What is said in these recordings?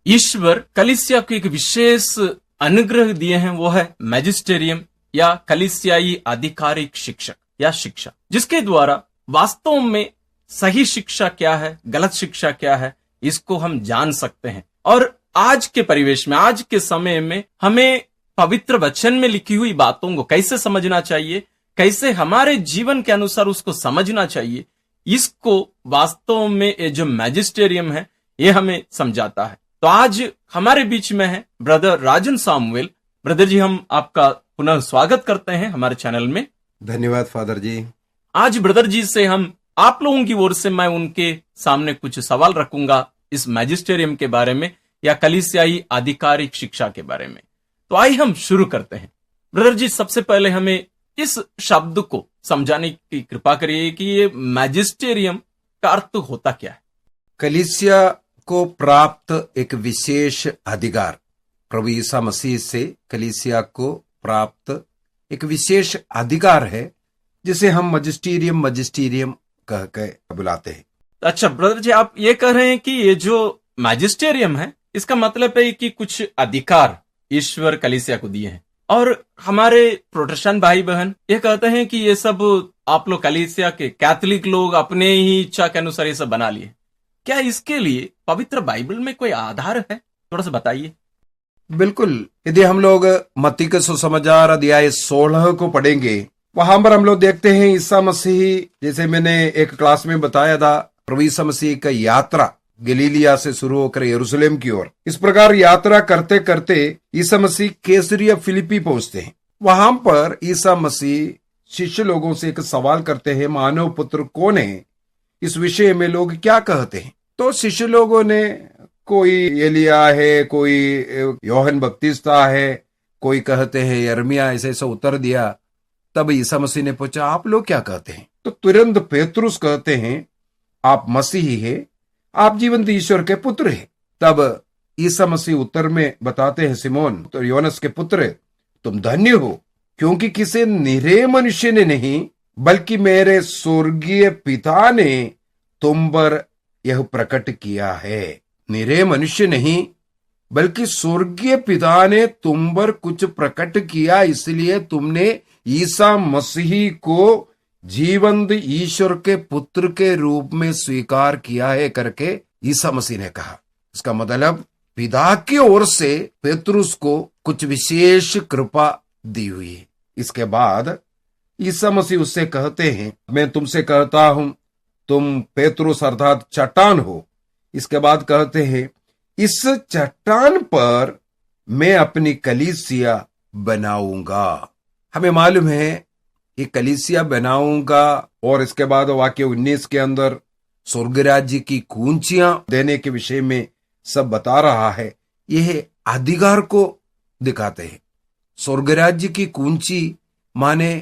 ईश्वर कलीसिया को एक विशेष अनुग्रह दिए हैं, वो है मैजिस्टेरियम या कलीसियाई आधिकारिक शिक्षक या शिक्षा, जिसके द्वारा वास्तव में सही शिक्षा क्या है, गलत शिक्षा क्या है, इसको हम जान सकते हैं। और आज के परिवेश में, आज के समय में हमें पवित्र वचन में लिखी हुई बातों को कैसे समझना चाहिए, कैसे हमारे जीवन के अनुसार उसको समझना चाहिए, इसको वास्तव में ये जो मैजिस्टेरियम है ये हमें समझाता है। तो आज हमारे बीच में है ब्रदर राजन सामुएल। ब्रदर जी, हम आपका पुनः स्वागत करते हैं हमारे चैनल में। धन्यवाद फादर जी। आज ब्रदर जी से हम आप लोगों की ओर से मैं उनके सामने कुछ सवाल रखूंगा इस मैजिस्टेरियम के बारे में या कलीसियाई आधिकारिक शिक्षा के बारे में। तो आइए हम शुरू करते हैं। ब्रदर जी, सबसे पहले हमें इस शब्द को समझाने की कृपा करिए कि ये मैजिस्टेरियम का अर्थ होता क्या है। कलीसिया को प्राप्त एक विशेष अधिकार, प्रभु ईसा मसीह से कलीसिया को प्राप्त एक विशेष अधिकार है, जिसे हम मैजिस्टेरियम कह के बुलाते हैं। अच्छा ब्रदर जी, आप ये कह रहे हैं कि ये जो मैजिस्टेरियम है इसका मतलब है कि कुछ अधिकार ईश्वर कलीसिया को दिए हैं, और हमारे प्रोटेस्टेंट भाई बहन ये कहते हैं कि ये सब आप लोग कलीसिया के कैथोलिक लोग अपने ही इच्छा के अनुसार ये सब बना लिए। क्या इसके लिए पवित्र बाइबल में कोई आधार है? थोड़ा सा बताइए। बिल्कुल, यदि हम लोग मत्ती के सुसमाचार अध्याय 16 को पढ़ेंगे, वहां पर हम लोग देखते हैं ईसा मसीह, जैसे मैंने एक क्लास में बताया था, प्रभु ईसा मसीह का यात्रा गलीलिया से शुरू होकर यरूशलेम की ओर, इस प्रकार यात्रा करते करते ईसा मसीह कैसरिया फिलिपी पहुंचते हैं। वहां पर ईसा मसीह शिष्य लोगों से एक सवाल करते हैं, मानव पुत्र कौन है, इस विषय में लोग क्या कहते हैं। तो शिष्य लोगों ने कोई एलिया है, कोई योहन बपतिस्ता है, कोई कहते हैं यर्मिया, ऐसे ऐसा उत्तर दिया। तब ईसा मसीह ने पूछा, आप लोग क्या कहते हैं? तो तुरंत पेतरुस कहते हैं, आप मसीही है, आप जीवंत ईश्वर के पुत्र हैं। तब ईसा मसीह उत्तर में बताते हैं, सिमोन तो योनस के पुत्र, तुम धन्य हो, क्योंकि किसी निरे मनुष्य ने नहीं, बल्कि मेरे स्वर्गीय पिता ने तुम पर यह प्रकट किया है। निरे मनुष्य नहीं, बल्कि स्वर्गीय पिता ने तुम पर कुछ प्रकट किया, इसलिए तुमने ईसा मसीह को जीवंत ईश्वर के पुत्र के रूप में स्वीकार किया है करके ईसा मसीह ने कहा। इसका मतलब पिता की ओर से पेतरुस को कुछ विशेष कृपा दी हुई है। इसके बाद ईसा मसीह उससे कहते हैं, मैं तुमसे कहता हूं तुम पेतरुस अर्थात चट्टान हो। इसके बाद कहते हैं, इस चट्टान पर मैं अपनी कलीसिया बनाऊंगा। हमें मालूम है ये कलीसिया बनाऊंगा, और इसके बाद वाक्य 19 के अंदर स्वर्ग राज्य की कुंजियां देने के विषय में सब बता रहा है। यह अधिकार को दिखाते हैं। स्वर्ग राज्य की कुंजी माने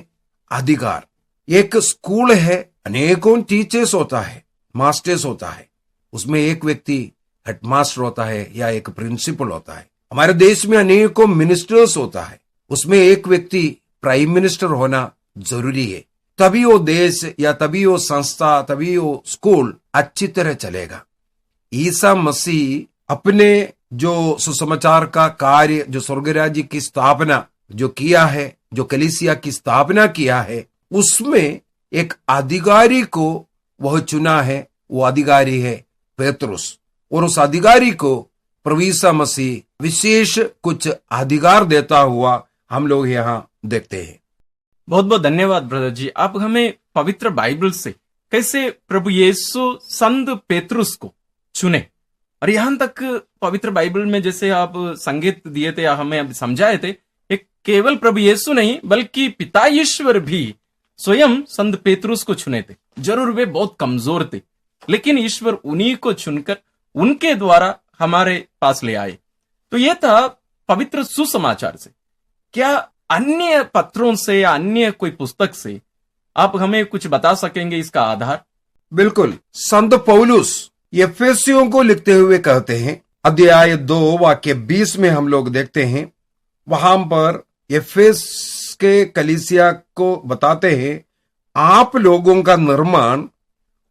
अधिकार। एक स्कूल है, अनेकों टीचर्स होता है, मास्टर्स होता है, उसमें एक व्यक्ति हेडमास्टर होता है या एक प्रिंसिपल होता है। हमारे देश में अनेकों मिनिस्टर्स होता है, उसमें एक व्यक्ति प्राइम मिनिस्टर होना जरूरी है। तभी वो देश या तभी वो संस्था, तभी वो स्कूल अच्छी तरह चलेगा। ईसा मसीह अपने जो सुसमाचार का कार्य, जो स्वर्ग राज्य की स्थापना जो किया है, जो कलीसिया की स्थापना किया है, उसमें एक अधिकारी को वह चुना है। वो अधिकारी है पेतरुस, और उस अधिकारी को प्रभु ईसा मसीह विशेष कुछ अधिकार देता हुआ हम लोग यहाँ देखते हैं। बहुत बहुत धन्यवाद ब्रदर जी। आप हमें पवित्र बाइबल से कैसे प्रभु यीशु संत पेतरुस को चुने, और यहां तक पवित्र बाइबल में जैसे आप संकेत दिए थे या हमें समझाए थे, एक केवल प्रभु यीशु नहीं बल्कि पिता ईश्वर भी स्वयं संत पेतरुस को चुने थे। जरूर वे बहुत कमजोर थे, लेकिन ईश्वर उन्हीं को चुनकर उनके द्वारा हमारे पास ले आए। तो यह था पवित्र सुसमाचार से। क्या अन्य पत्रों से या अन्य कोई पुस्तक से आप हमें कुछ बता सकेंगे इसका आधार? बिल्कुल, संत पौलुस एफेसियों को लिखते हुए कहते हैं, अध्याय 2 वाक्य 20 में हम लोग देखते हैं, वहां पर एफेस के कलीसिया को बताते हैं, आप लोगों का निर्माण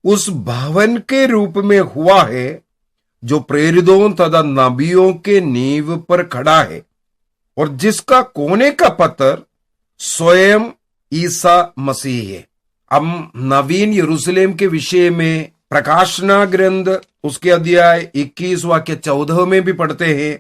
उस भवन के रूप में हुआ है जो प्रेरितों तथा नबियों के नींव पर खड़ा है और जिसका कोने का पत्थर स्वयं ईसा मसीह है। हम नवीन यरूशलेम के विषय में प्रकाशना ग्रंथ उसके अध्याय 21 वाक्य 14 में भी पढ़ते हैं,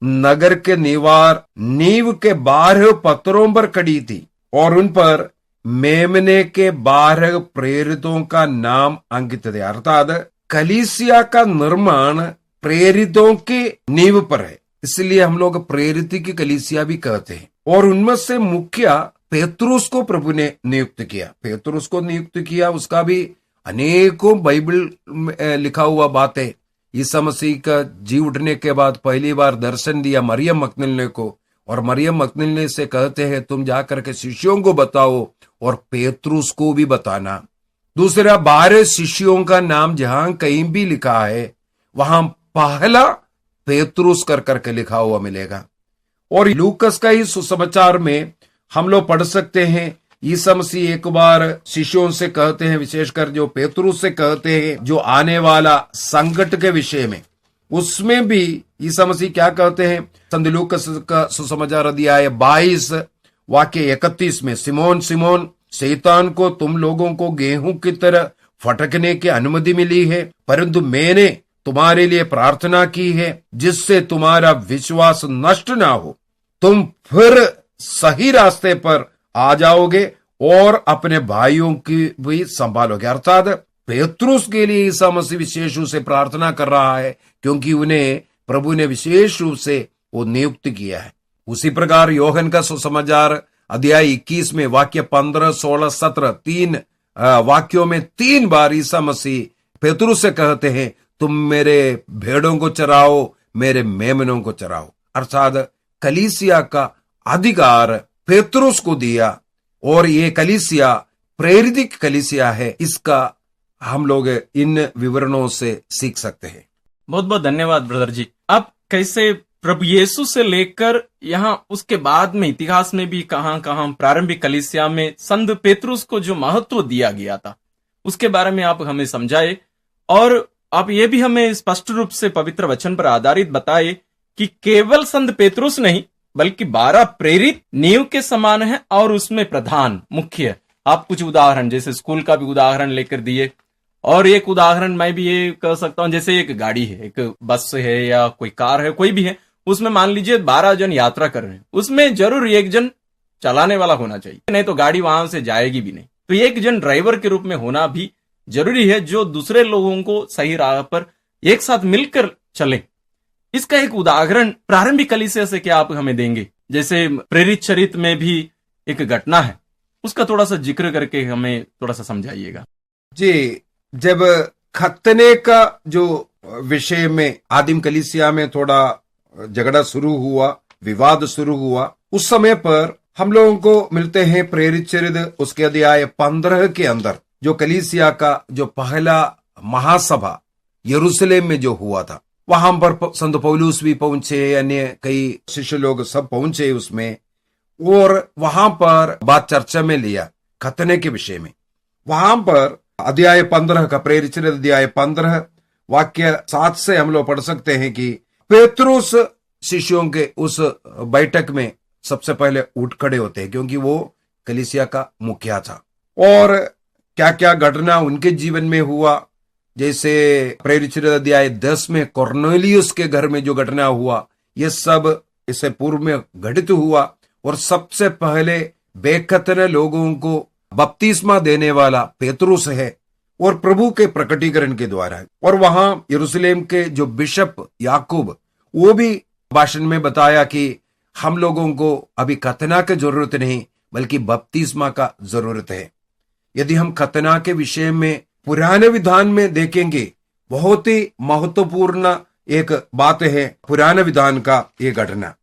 नगर के निवार नींव के 12 पत्थरों पर खड़ी थी और उन पर मेमने के 12 प्रेरितों का नाम अंकित थे। अर्थात कलीसिया का निर्माण प्रेरितों की नींव पर है, इसलिए हम लोग प्रेरित की कलीसिया भी कहते हैं। और उनमें से मुख्य पेतरुस को प्रभु ने नियुक्त किया। पेतरुस को नियुक्त किया, उसका भी अनेकों बाइबल में लिखा हुआ बात है। ईसा मसीह का जी उठने के बाद पहली बार दर्शन दिया मरियम मकदलिनी को, और मरियम मकदलिनी से कहते हैं तुम जाकर के शिष्यों को बताओ और पेतरुस को भी बताना। दूसरा, 12 शिष्यों का नाम जहां कहीं भी लिखा है वहां पहला पेतरुस कर करके लिखा हुआ मिलेगा। और लूकस का ही सुसमाचार में हम लोग पढ़ सकते हैं, ईसा मसीह एक बार शिष्यों से कहते हैं, विशेषकर जो पेतरुस से कहते हैं जो आने वाला संकट के विषय में, उसमें भी ईसा मसीह क्या कहते हैं? संत लूकस का सुसमाचार अध्याय 22 वाक्य 31 में, सिमोन सिमोन, शैतान को तुम लोगों को गेहूं की तरह फटकने की अनुमति मिली है, परंतु मैंने तुम्हारे लिए प्रार्थना की है जिससे तुम्हारा विश्वास नष्ट ना हो। तुम फिर सही रास्ते पर आ जाओगे और अपने भाइयों की भी संभालोगे। अर्थात पेतरुस के लिए ईसा मसीह विशेष रूप से प्रार्थना कर रहा है क्योंकि उन्हें प्रभु ने विशेष रूप से वो नियुक्त किया है। उसी प्रकार योहन का सुसमाचार अध्याय 21 में वाक्य 15, 16, 17 3 वाक्यों में 3 बार ईसा मसीह पेतरुस से कहते हैं तुम मेरे भेड़ों को चराओ, मेरे मेमनों को चराओ। अर्थात कलीसिया का अधिकार पेतरुस को दिया और ये कलीसिया प्रेरित कलीसिया है। इसका हम लोग इन विवरणों से सीख सकते हैं। बहुत बहुत धन्यवाद ब्रदर जी। अब कैसे प्रभु यीशु से लेकर यहाँ उसके बाद में इतिहास में भी कहां कहां प्रारंभिक कलीसिया में संत पेतरुस को जो महत्व दिया गया था उसके बारे में आप हमें समझाए, और आप ये भी हमें स्पष्ट रूप से पवित्र वचन पर आधारित बताए कि केवल संत पेतरुस नहीं बल्कि 12 प्रेरित नींव के समान है और उसमें प्रधान मुख्य। आप कुछ उदाहरण जैसे स्कूल का भी उदाहरण लेकर दिए, और एक उदाहरण मैं भी ये कह सकता हूं, जैसे एक गाड़ी है, एक बस है या कोई कार है, कोई भी है, उसमें मान लीजिए 12 जन यात्रा कर रहे हैं, उसमें जरूर एक जन चलाने वाला होना चाहिए, नहीं तो गाड़ी वहां से जाएगी भी नहीं। तो एक जन ड्राइवर के रूप में होना भी जरूरी है जो दूसरे लोगों को सही राह पर एक साथ मिलकर चले। इसका एक उदाहरण प्रारंभिक कलीसिया से क्या आप हमें देंगे? जैसे प्रेरित चरित्र में भी एक घटना है, उसका थोड़ा सा जिक्र करके हमें थोड़ा सा समझाइएगा। जी, जब खतने का जो विषय में आदिम कलीसिया में थोड़ा झगड़ा शुरू हुआ, विवाद शुरू हुआ, उस समय पर हम लोगों को मिलते हैं प्रेरित चरित्र उसके अध्याय 15 के अंदर जो कलीसिया का जो पहला महासभा यरूशलेम में जो हुआ था, वहां पर संत पौलुस भी पहुंचे, अन्य कई शिष्य लोग सब पहुंचे उसमें, और वहां पर बात चर्चा में लिया खतने के विषय में। वहां पर अध्याय 15 का प्रेरित चरित्र अध्याय 15 वाक्य 7 से हम लोग पढ़ सकते हैं कि पेतरुस शिष्यों के उस बैठक में सबसे पहले उठ खड़े होते हैं क्योंकि वो कलीसिया का मुखिया था, और क्या क्या घटना उनके जीवन में हुआ, जैसे प्रेरित चरित्र अध्याय 10 में कॉर्नेलियुस के घर में जो घटना हुआ, ये सब इससे पूर्व में घटित हुआ, और सबसे पहले बेखतने लोगों को बपतिस्मा देने वाला पेतरुस है और प्रभु के प्रकटीकरण के द्वारा। और वहां यरूशलेम के जो बिशप याकूब, वो भी भाषण में बताया कि हम लोगों को अभी खतना की जरूरत नहीं बल्कि बपतिस्मा का जरूरत है। यदि हम खतना के विषय में पुराने विधान में देखेंगे, बहुत ही महत्वपूर्ण एक बात है पुराने विधान का ये घटना।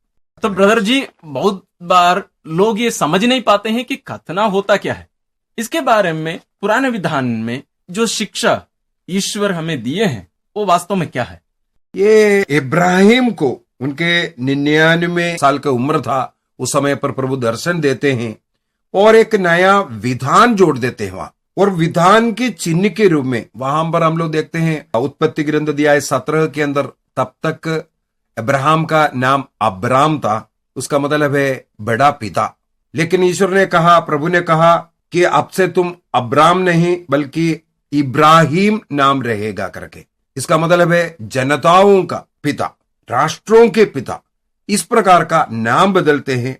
तो ब्रदर जी, बहुत बार लोग ये समझ नहीं पाते हैं कि खतना होता क्या है। इसके बारे में पुराने विधान में जो शिक्षा ईश्वर हमें दिए हैं वो वास्तव में क्या है? ये इब्राहिम को उनके 99 साल की उम्र था उस समय पर प्रभु दर्शन देते हैं और एक नया विधान जोड़ देते हैं वहां। और विधान के चिन्ह के रूप में वहां पर हम लोग देखते हैं उत्पत्ति ग्रंथ अध्याय 17 के अंदर तब तक अब्राहम का नाम अब्राम था, उसका मतलब है बड़ा पिता। लेकिन ईश्वर ने कहा, प्रभु ने कहा कि अब से तुम अब्राम नहीं बल्कि इब्राहिम नाम रहेगा करके। इसका मतलब है जनताओं का पिता, राष्ट्रों के पिता। इस प्रकार का नाम बदलते हैं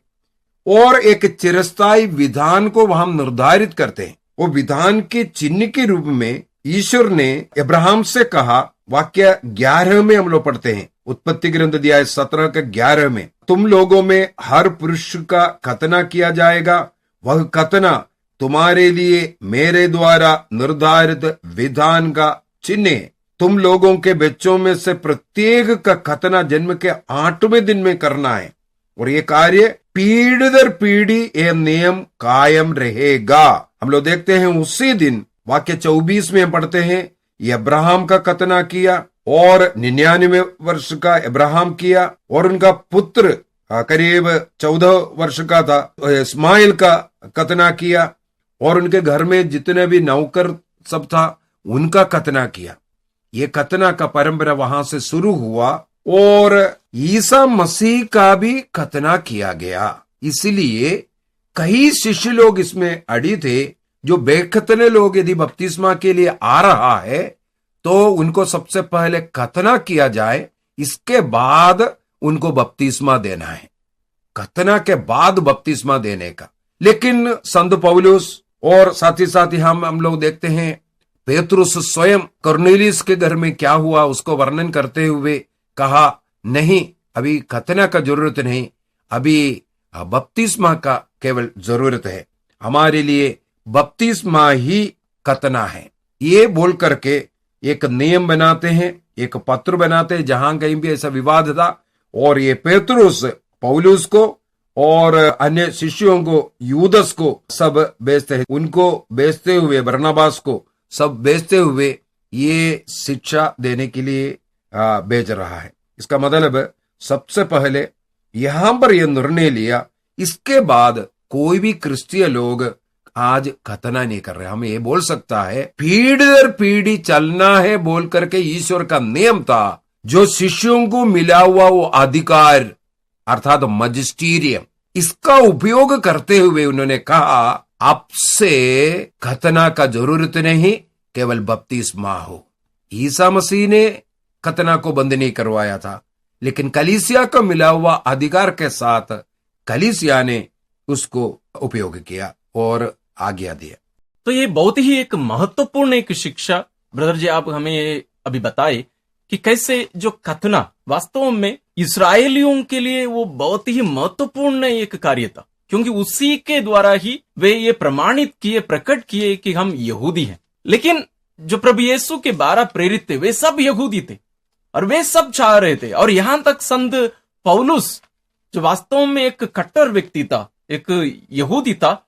और एक चिरस्थायी विधान को वहां निर्धारित करते हैं। वो विधान के चिन्ह के रूप में ईश्वर ने अब्राहम से कहा, वाक्य 11 में हम लोग पढ़ते हैं, उत्पत्ति ग्रंथ अध्याय 17 के 11 में, तुम लोगों में हर पुरुष का खतना किया जाएगा, वह खतना तुम्हारे लिए मेरे द्वारा निर्धारित विधान का चिन्ह है। तुम लोगों के बच्चों में से प्रत्येक का खतना जन्म के 8वें दिन में करना है और ये कार्य पीढ़ी दर पीढ़ी ये नियम कायम रहेगा। हम लोग देखते हैं उसी दिन वाक्य 24 में पढ़ते हैं, ये अब्राहम का खतना किया और 99 वर्ष का अब्राहम किया और उनका पुत्र करीब 14 वर्ष का था इस्माइल का खतना किया और उनके घर में जितने भी नौकर सब था उनका खतना किया। ये खतना का परंपरा वहां से शुरू हुआ और ईसा मसीह का भी खतना किया गया। इसलिए कई शिष्य लोग इसमें अड़ी थे। जो बेखतने लोग यदि बपतिस्मा के लिए आ रहा है तो उनको सबसे पहले खतना किया जाए, इसके बाद उनको बपतिस्मा देना है, खतना के बाद बपतिस्मा देने का। लेकिन संत पौलुस और साथ ही हम लोग देखते हैं पेतरुस स्वयं कर्नेलियस के घर में क्या हुआ उसको वर्णन करते हुए कहा, नहीं अभी खतना का जरूरत नहीं, अभी बपतिस्मा का केवल जरूरत है, हमारे लिए बपतिस्मा ही खतना है। ये बोल करके एक नियम बनाते हैं, एक पत्र बनाते हैं जहां कहीं भी ऐसा विवाद था और ये पेतरुस पौलुस को और अन्य शिष्यों को, यूदस को सब बेचते हैं, उनको बेचते हुए, बरनबास को सब बेचते हुए ये शिक्षा देने के लिए बेच रहा है। इसका मतलब सबसे पहले यहां पर यह निर्णय लिया, इसके बाद कोई भी क्रिस्तीय लोग आज खतना नहीं कर रहे। हम ये बोल सकता है पीढ़ी दर पीढ़ी चलना है बोल करके ईश्वर का नियम था, जो शिष्यों को मिला हुआ वो अधिकार अर्थात मजिस्टीरियम, इसका उपयोग करते हुए उन्होंने कहा अब से खतना का जरूरत नहीं, केवल बपतिस्मा हो। ईसा मसीह ने खतना को बंद नहीं करवाया था, लेकिन कलीसिया का मिला हुआ अधिकार के साथ कलीसिया ने उसको उपयोग किया और आज्ञा दिया। तो ये बहुत ही एक महत्वपूर्ण एक शिक्षा ब्रदर जी आप हमें ये अभी बताए कि कैसे जो खतना वास्तव में इस्राएलियों के लिए वो बहुत ही महत्वपूर्ण एक कार्य था, क्योंकि उसी के द्वारा ही वे ये प्रमाणित किए, प्रकट किए कि हम यहूदी हैं। लेकिन जो प्रभु यीशु के 12 प्रेरित थे वे सब यहूदी थे और वे सब चाह रहे थे। और यहां तक संत पौलुस जो वास्तव में एक कट्टर व्यक्ति था, एक यहूदी था,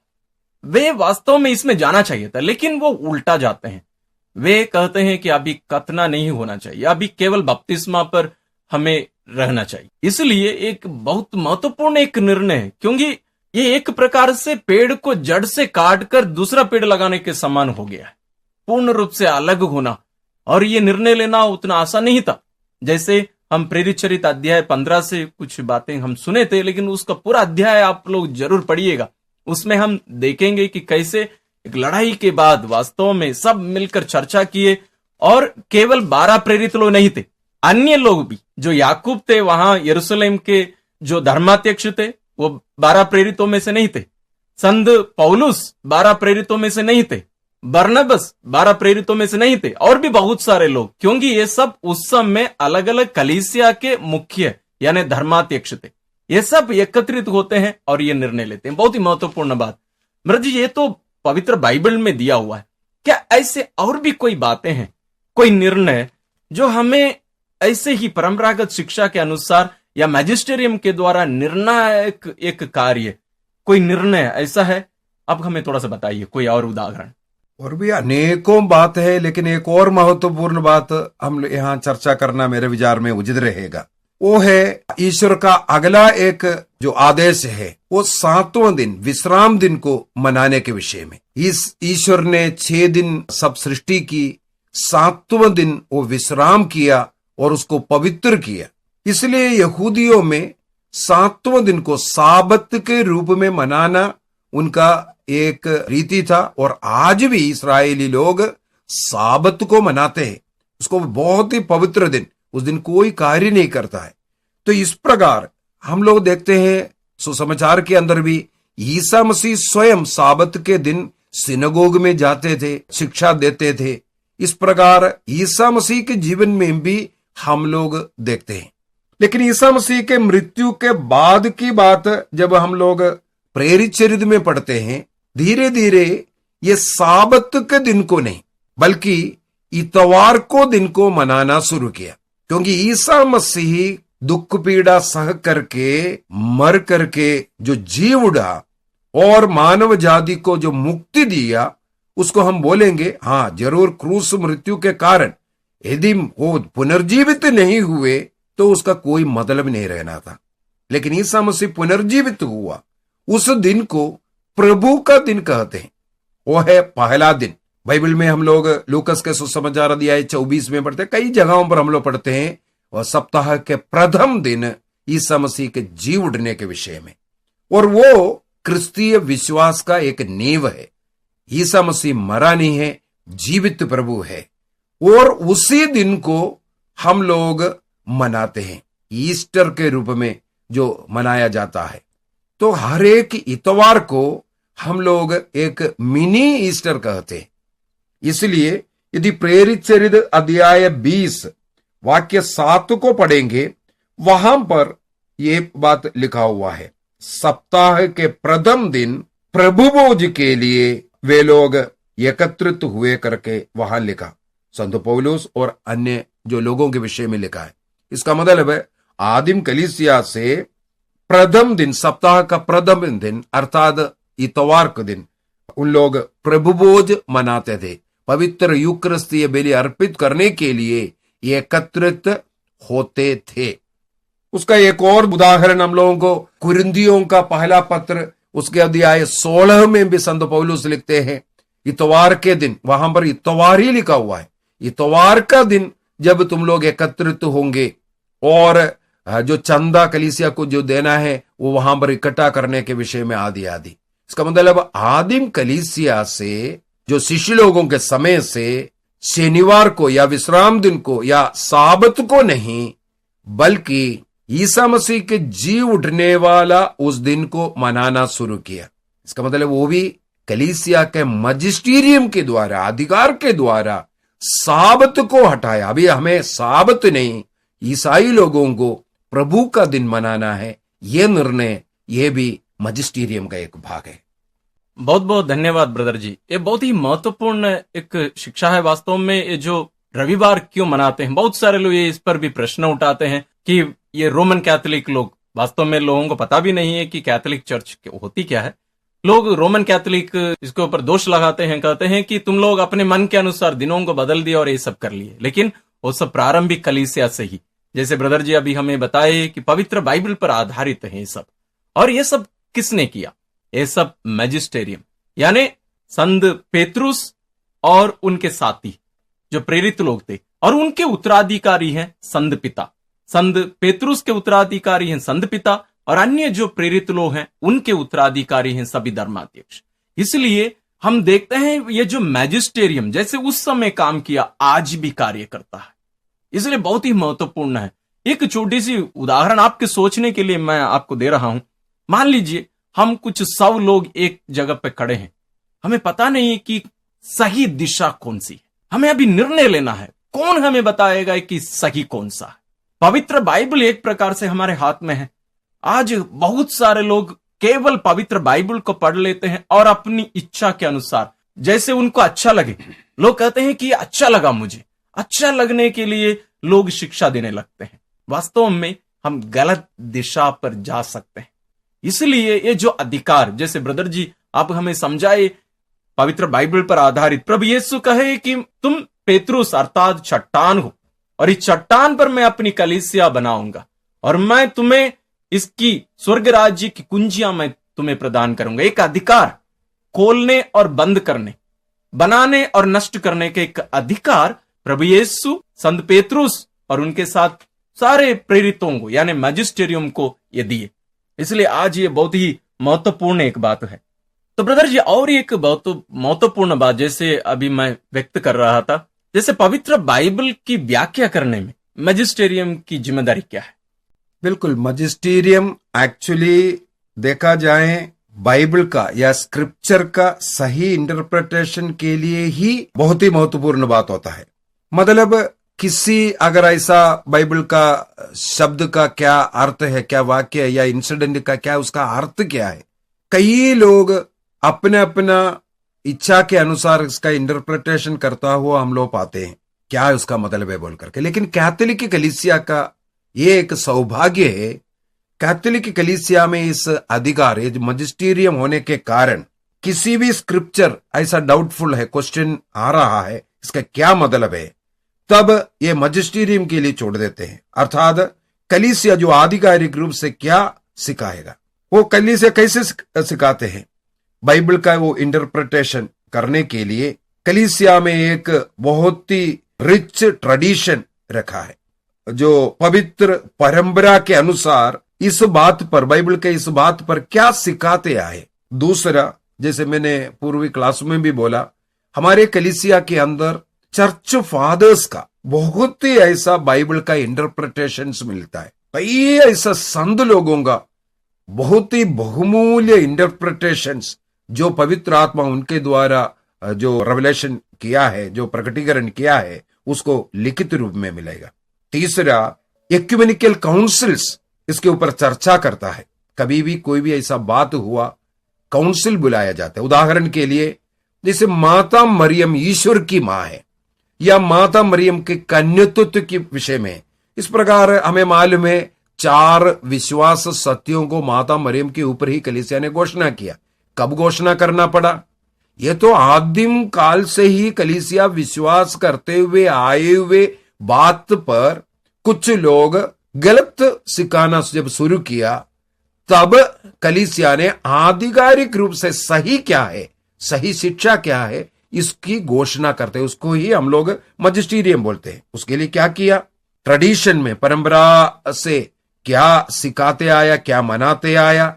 वे वास्तव में इसमें जाना चाहिए था, लेकिन वो उल्टा जाते हैं। वे कहते हैं कि अभी खतना नहीं होना चाहिए, अभी केवल बपतिस्मा पर हमें रहना चाहिए। इसलिए एक बहुत महत्वपूर्ण एक निर्णय है, क्योंकि ये एक प्रकार से पेड़ को जड़ से काट कर दूसरा पेड़ लगाने के समान हो गया है, पूर्ण रूप से अलग होना। और ये निर्णय लेना उतना आसान नहीं था। जैसे हम प्रेरित चरित अध्याय 15 से कुछ बातें हम सुने थे, लेकिन उसका पूरा अध्याय आप लोग जरूर पढ़िएगा। उसमें हम देखेंगे कि कैसे एक लड़ाई के बाद वास्तव में सब मिलकर चर्चा किए और केवल 12 प्रेरित लोग नहीं थे, अन्य लोग भी, जो याकूब थे वहां यरूशलेम के जो धर्माध्यक्ष थे वो 12 प्रेरितों में से नहीं थे, संत पौलुस 12 प्रेरितों में से नहीं थे, बरनबास 12 प्रेरितों में से नहीं थे, और भी बहुत सारे लोग, क्योंकि ये सब उस समय अलग अलग कलीसिया के मुख्य यानी धर्माध्यक्ष थे। ये सब एकत्रित होते हैं और ये निर्णय लेते हैं। बहुत ही महत्वपूर्ण बात मृद जी, ये तो पवित्र बाइबल में दिया हुआ है। क्या ऐसे और भी कोई बातें हैं, कोई निर्णय जो हमें ऐसे ही परंपरागत शिक्षा के अनुसार या मैजिस्टेरियम के द्वारा निर्णायक एक कार्य, कोई निर्णय ऐसा है? अब हमें थोड़ा सा बताइए कोई और उदाहरण। और भी अनेकों बात है, लेकिन एक और महत्वपूर्ण बात हम यहाँ चर्चा करना मेरे विचार में उचित रहेगा। वो है ईश्वर का अगला एक जो आदेश है वो 7वां दिन विश्राम दिन को मनाने के विषय में। इस ईश्वर ने 6 दिन सब सृष्टि की, 7वां दिन वो विश्राम किया और उसको पवित्र किया। इसलिए यहूदियों में 7वां दिन को साबत के रूप में मनाना उनका एक रीति था, और आज भी इस्राएली लोग साबत को मनाते हैं। उसको बहुत ही पवित्र दिन, उस दिन कोई कार्य नहीं करता है। तो इस प्रकार हम लोग देखते हैं सुसमाचार के अंदर भी ईसा मसीह स्वयं साबत के दिन सिनगोग में जाते थे, शिक्षा देते थे। इस प्रकार ईसा मसीह के जीवन में भी हम लोग देखते हैं। लेकिन ईसा मसीह के मृत्यु के बाद की बात जब हम लोग प्रेरित चरित्र में पढ़ते हैं, धीरे धीरे ये साबत के दिन को नहीं बल्कि इतवार को दिन को मनाना शुरू किया, क्योंकि ईसा मसीह दुख पीड़ा सह करके मर करके जो जी उड़ा और मानव जाति को जो मुक्ति दिया, उसको हम बोलेंगे हाँ जरूर क्रूस मृत्यु के कारण यदि वो पुनर्जीवित नहीं हुए तो उसका कोई मतलब नहीं रहना था। लेकिन ईसा मसीह पुनर्जीवित हुआ, उस दिन को प्रभु का दिन कहते हैं। वो है पहला दिन। बाइबल में हम लोग लूकस के सुसमाचार अध्याय 24 में पढ़ते हैं, कई जगहों पर हम लोग पढ़ते हैं, और सप्ताह के प्रथम दिन ईसा मसीह के जी उठने के विषय में, और वो क्रिस्तीय विश्वास का एक नींव है। ईसा मसीह मरा नहीं है, जीवित प्रभु है, और उसी दिन को हम लोग मनाते हैं ईस्टर के रूप में जो मनाया जाता है। तो हर एक इतवार को हम लोग एक मिनी ईस्टर कहते हैं। इसलिए यदि प्रेरित चरित्र अध्याय 20 वाक्य 7 को पढ़ेंगे, वहां पर यह बात लिखा हुआ है, सप्ताह के प्रथम दिन प्रभु भोज के लिए वे लोग एकत्रित हुए करके वहां लिखा। संत पौलुस और अन्य जो लोगों के विषय में लिखा है। इसका मतलब है आदिम कलीसिया से प्रथम दिन, सप्ताह का प्रथम दिन अर्थात इतवार के दिन उन लोग प्रभु भोज मनाते थे, पवित्र यूकरिस्तीय बलि अर्पित करने के लिए एकत्रित होते थे। उसका एक और उदाहरण हम लोगों को कुरिन्थियों का पहला पत्र उसके अध्याय 16 में भी संत पौलुस लिखते हैं, इतवार के दिन, वहां पर इतवार ही लिखा हुआ है, इतवार का दिन जब तुम लोग एकत्रित होंगे और जो चंदा कलीसिया को जो देना है वो वहां पर इकट्ठा करने के विषय में आदि आदि। इसका मतलब आदिम कलीसिया से जो शिष्य लोगों के समय से शनिवार को या विश्राम दिन को या साबत को नहीं बल्कि ईसा मसीह के जी उठने वाला उस दिन को मनाना शुरू किया। इसका मतलब वो भी कलीसिया के मजिस्टीरियम के द्वारा, अधिकार के द्वारा साबत को हटाया। अभी हमें साबत नहीं, ईसाई लोगों को प्रभु का दिन मनाना है, यह निर्णय यह भी मजिस्टीरियम का एक भाग है। बहुत बहुत धन्यवाद ब्रदर जी। ये बहुत ही महत्वपूर्ण एक शिक्षा है वास्तव में। ये जो रविवार क्यों मनाते हैं, बहुत सारे लोग ये इस पर भी प्रश्न उठाते हैं कि ये रोमन कैथोलिक लोग, वास्तव में लोगों को पता भी नहीं है कि कैथोलिक चर्च होती क्या है। लोग रोमन कैथोलिक इसके ऊपर दोष लगाते हैं, कहते हैं कि तुम लोग अपने मन के अनुसार दिनों को बदल दिया और ये सब कर लिए। लेकिन वो सब प्रारंभिक कलीसिया से ही, जैसे ब्रदर जी अभी हमें बताए कि पवित्र बाइबल पर आधारित है ये सब। और ये सब किसने किया? ये सब मैजिस्टेरियम यानी संत पेत्रुस और उनके साथी जो प्रेरित लोग थे, और उनके उत्तराधिकारी हैं संत पिता। संत पेत्रुस के उत्तराधिकारी हैं संत पिता, और अन्य जो प्रेरित लोग हैं उनके उत्तराधिकारी हैं सभी धर्माध्यक्ष। इसलिए हम देखते हैं ये जो मैजिस्टेरियम जैसे उस समय काम किया आज भी कार्य करता है, इसलिए बहुत ही महत्वपूर्ण है। एक छोटी सी उदाहरण आपके सोचने के लिए मैं आपको दे रहा हूं। मान लीजिए हम कुछ 100 लोग एक जगह पे खड़े हैं, हमें पता नहीं कि सही दिशा कौन सी है, हमें अभी निर्णय लेना है, कौन हमें बताएगा कि सही कौन सा है? पवित्र बाइबल एक प्रकार से हमारे हाथ में है। आज बहुत सारे लोग केवल पवित्र बाइबल को पढ़ लेते हैं और अपनी इच्छा के अनुसार जैसे उनको अच्छा लगे, लोग कहते हैं कि अच्छा लगा मुझे, अच्छा लगने के लिए लोग शिक्षा देने लगते हैं। वास्तव में हम गलत दिशा पर जा सकते हैं। इसलिए ये जो अधिकार, जैसे ब्रदर जी आप हमें समझाए पवित्र बाइबल पर आधारित, प्रभु यीशु कहे कि तुम पेत्रुस अर्थात चट्टान हो और इस चट्टान पर मैं अपनी कलीसिया बनाऊंगा, और मैं तुम्हें इसकी स्वर्ग राज्य की कुंजियां मैं तुम्हें प्रदान करूंगा। एक अधिकार, खोलने और बंद करने, बनाने और नष्ट करने के एक अधिकार प्रभु यीशु, संत पेतरुस और उनके साथ सारे प्रेरितों को यानी मैजिस्टेरियम को ये दिए। इसलिए आज ये बहुत ही महत्वपूर्ण एक बात है। तो ब्रदर जी, और एक बहुत महत्वपूर्ण बात जैसे अभी मैं व्यक्त कर रहा था, जैसे पवित्र बाइबल की व्याख्या करने में मैजिस्टेरियम की जिम्मेदारी क्या है? बिल्कुल, मैजिस्टेरियम एक्चुअली देखा जाए बाइबल का या स्क्रिप्चर का सही इंटरप्रिटेशन के लिए ही बहुत ही महत्वपूर्ण बात होता है। मतलब किसी अगर ऐसा बाइबल का शब्द का क्या अर्थ है, क्या वाक्य है या इंसिडेंट का क्या उसका अर्थ क्या है, कई लोग अपने अपना इच्छा के अनुसार इसका इंटरप्रिटेशन करता हुआ हम लोग पाते हैं क्या उसका मतलब है बोल करके। लेकिन कैथोलिक कलीसिया का ये एक सौभाग्य है, कैथोलिक कलीसिया में इस अधिकार मैजिस्टेरियम होने के कारण किसी भी स्क्रिप्चर ऐसा डाउटफुल है, क्वेश्चन आ रहा है इसका क्या मतलब है, तब ये मैजिस्टेरियम के लिए छोड़ देते हैं। अर्थात कलीसिया जो आधिकारिक रूप से क्या सिखाएगा, वो कलीसिया कैसे सिखाते हैं, बाइबल का वो इंटरप्रिटेशन करने के लिए कलीसिया में एक बहुत ही रिच ट्रेडिशन रखा है, जो पवित्र परंपरा के अनुसार इस बात पर, बाइबल के इस बात पर क्या सिखाते आए। दूसरा, जैसे मैंने पूर्वी क्लास में भी बोला, हमारे कलीसिया के अंदर चर्च फादर्स का बहुत ही ऐसा बाइबल का इंटरप्रिटेशन मिलता है। कई ऐसा संत लोगों का बहुत ही बहुमूल्य इंटरप्रिटेशंस जो पवित्र आत्मा उनके द्वारा जो रेवलेशन किया है, जो प्रकटीकरण किया है, उसको लिखित रूप में मिलेगा। तीसरा, एक्यूमेनिकल काउंसिल्स इसके ऊपर चर्चा करता है। कभी भी कोई भी ऐसा बात हुआ, काउंसिल बुलाया जाता है। उदाहरण के लिए जैसे माता मरियम ईश्वर की मां है या माता मरियम के कन्यात्व के विषय में, इस प्रकार हमें मालूम है 4 विश्वास सत्यों को माता मरियम के ऊपर ही कलीसिया ने घोषणा किया। कब घोषणा करना पड़ा? यह तो आदिम काल से ही कलीसिया विश्वास करते हुए आए हुए बात पर कुछ लोग गलत सिखाना जब शुरू किया, तब कलीसिया ने आधिकारिक रूप से सही क्या है, सही शिक्षा क्या है, इसकी घोषणा करते, उसको ही हम लोग मैजिस्टेरियम बोलते हैं। उसके लिए क्या किया, ट्रेडिशन में परंपरा से क्या सिखाते आया, क्या मनाते आया,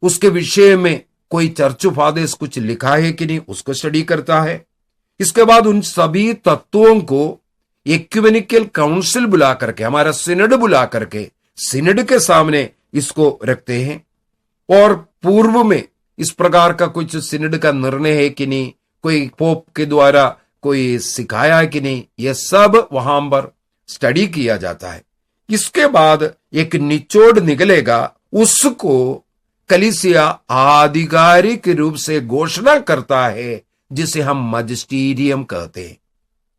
उसके विषय में कोई चर्च फादर्स कुछ लिखा है कि नहीं, उसको स्टडी करता है। इसके बाद उन सभी तत्वों को एक्यूमेनिकल काउंसिल बुला करके, हमारा सिनड बुला करके, सिनड के सामने इसको रखते हैं। और पूर्व में इस प्रकार का कुछ सिनड का निर्णय है कि नहीं, कोई पोप के द्वारा कोई सिखाया है कि नहीं, यह सब वहां पर स्टडी किया जाता है। इसके बाद एक निचोड़ निकलेगा, उसको कलीसिया आधिकारिक रूप से घोषणा करता है, जिसे हम मैजिस्टेरियम कहते हैं।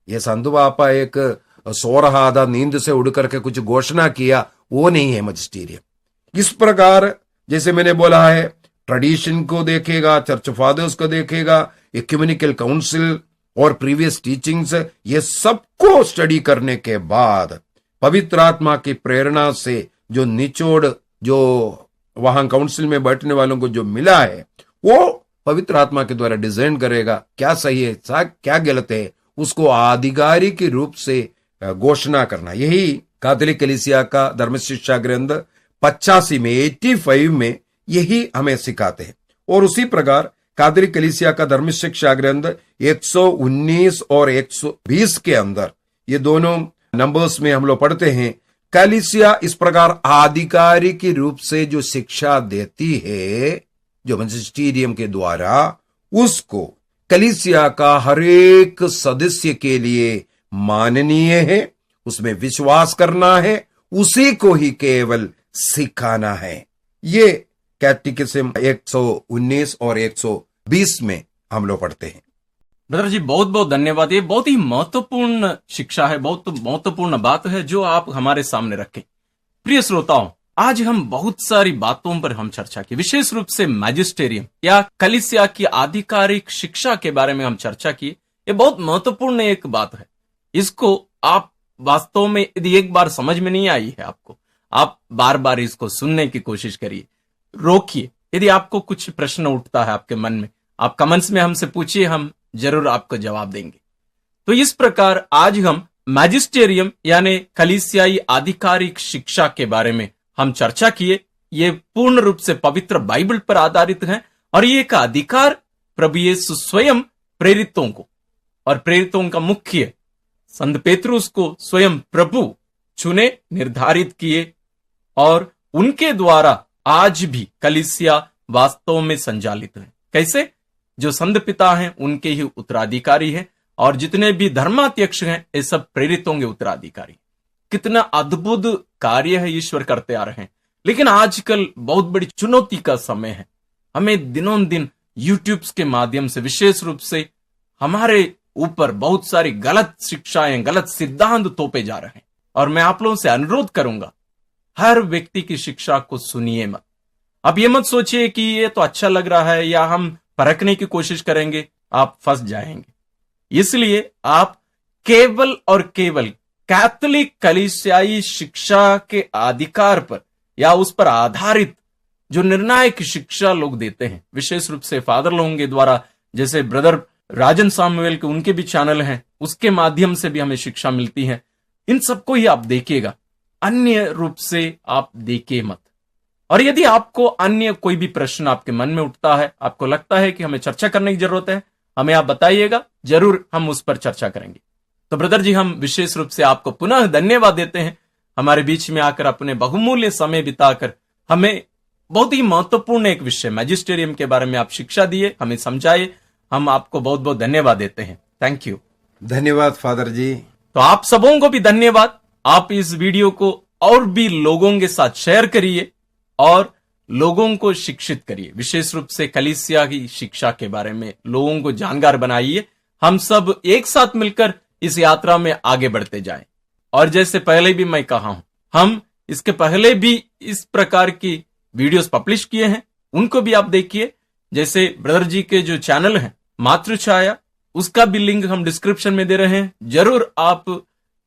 यह संधु बापा एक सो रहा था, नींद से उड़ करके कुछ घोषणा किया, वो नहीं है मैजिस्टेरियम। इस प्रकार जैसे मैंने बोला है, ट्रेडिशन को देखेगा, चर्च फादर्स को देखेगा, एक्यूमेनिकल काउंसिल और प्रीवियस टीचिंग्स, ये सबको स्टडी करने के बाद पवित्र आत्मा की प्रेरणा से जो निचोड़, जो वहां काउंसिल में बैठने वालों को जो मिला है, वो पवित्र आत्मा के द्वारा डिजाइन करेगा, क्या सही है, क्या गलत है, उसको आधिकारिक रूप से घोषणा करना। यही कैथोलिक कलीसिया का धर्म शिक्षा ग्रंथ 85 में 85 में यही हमें सिखाते हैं। और उसी प्रकार कैथोलिक कलीसिया का धर्म शिक्षा ग्रंथ 119 और 120 के अंदर, ये दोनों नंबर्स में हम लोग पढ़ते हैं, कलीसिया इस प्रकार आधिकारिक रूप से जो शिक्षा देती है, जो मैजिस्टेरियम के द्वारा, उसको कलीसिया का हर एक सदस्य के लिए माननीय है, उसमें विश्वास करना है, उसी को ही केवल सिखाना है। ये कैटेकिज्म 119 और 120 में हम लोग पढ़ते हैं। ब्रदर जी, बहुत बहुत धन्यवाद। ये बहुत ही महत्वपूर्ण शिक्षा है, बहुत महत्वपूर्ण बात है जो आप हमारे सामने रखें। प्रिय श्रोताओं, आज हम बहुत सारी बातों पर हम चर्चा की, विशेष रूप से मैजिस्टेरियम या कलीसिया की आधिकारिक शिक्षा के बारे में हम चर्चा की। ये बहुत महत्वपूर्ण एक बात है। इसको आप वास्तव में यदि एक बार समझ में नहीं आई है आपको, आप बार बार इसको सुनने की कोशिश करिए, रोकिए। यदि आपको कुछ प्रश्न उठता है आपके मन में, आप कमेंट्स में हमसे पूछिए, हम जरूर आपको जवाब देंगे। तो इस प्रकार आज हम मैजिस्टेरियम यानी कलीसियाई आधिकारिक शिक्षा के बारे में हम चर्चा किए। ये पूर्ण रूप से पवित्र बाइबल पर आधारित है और ये एक अधिकार प्रभु यीशु स्वयं प्रेरितों को, और प्रेरितों का मुख्य संत पेतरुस को स्वयं प्रभु चुने, निर्धारित किए, और उनके द्वारा आज भी कलीसिया वास्तव में संचालित है। कैसे? जो संत पिता हैं उनके ही उत्तराधिकारी हैं, और जितने भी धर्माध्यक्ष हैं ये सब प्रेरितों के उत्तराधिकारी। कितना अद्भुत कार्य है ईश्वर करते आ रहे हैं। लेकिन आजकल बहुत बड़ी चुनौती का समय है। हमें दिनों दिन यूट्यूब्स के माध्यम से, विशेष रूप से हमारे ऊपर बहुत सारी गलत शिक्षाएं, गलत सिद्धांत तोपे जा रहे हैं। और मैं आप लोगों से अनुरोध करूंगा, हर व्यक्ति की शिक्षा को सुनिए मत। अब ये मत सोचिए कि ये तो अच्छा लग रहा है या हम परखने की कोशिश करेंगे, आप फंस जाएंगे। इसलिए आप केवल और केवल कैथोलिक कलीसियाई शिक्षा के अधिकार पर या उस पर आधारित जो निर्णायक शिक्षा लोग देते हैं, विशेष रूप से फादर लोगों के द्वारा, जैसे ब्रदर राजन सामुएल के उनके भी चैनल हैं, उसके माध्यम से भी हमें शिक्षा मिलती है, इन सबको ही आप देखिएगा, अन्य रूप से आप देखिए मत। और यदि आपको अन्य कोई भी प्रश्न आपके मन में उठता है, आपको लगता है कि हमें चर्चा करने की जरूरत है, हमें आप बताइएगा, जरूर हम उस पर चर्चा करेंगे। तो ब्रदर जी, हम विशेष रूप से आपको पुनः धन्यवाद देते हैं, हमारे बीच में आकर अपने बहुमूल्य समय बिताकर हमें बहुत ही महत्वपूर्ण एक विषय मैजिस्टेरियम के बारे में आप शिक्षा दिए, हमें समझाए। हम आपको बहुत बहुत धन्यवाद देते हैं। Thank you. धन्यवाद फादर जी। तो आप सबों को भी धन्यवाद। आप इस वीडियो को और भी लोगों के साथ शेयर करिए और लोगों को शिक्षित करिए, विशेष रूप से कलीसिया की शिक्षा के बारे में लोगों को जानकार बनाइए। हम सब एक साथ मिलकर इस यात्रा में आगे बढ़ते जाएं। और जैसे पहले भी मैं कहा हूं, हम इसके पहले भी इस प्रकार की वीडियोस पब्लिश किए हैं, उनको भी आप देखिए। जैसे ब्रदर जी के जो चैनल हैं मातृछाया, उसका भी लिंक हम डिस्क्रिप्शन में दे रहे हैं, जरूर आप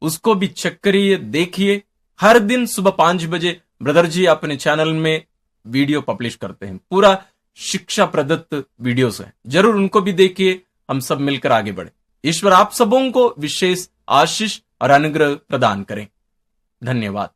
उसको भी चेक करिए, देखिए। हर दिन सुबह 5 बजे ब्रदर जी अपने चैनल में वीडियो पब्लिश करते हैं, पूरा शिक्षा प्रदत्त वीडियोस है, जरूर उनको भी देखिए। हम सब मिलकर आगे बढ़े। ईश्वर आप सबों को विशेष आशीष और अनुग्रह प्रदान करें। धन्यवाद।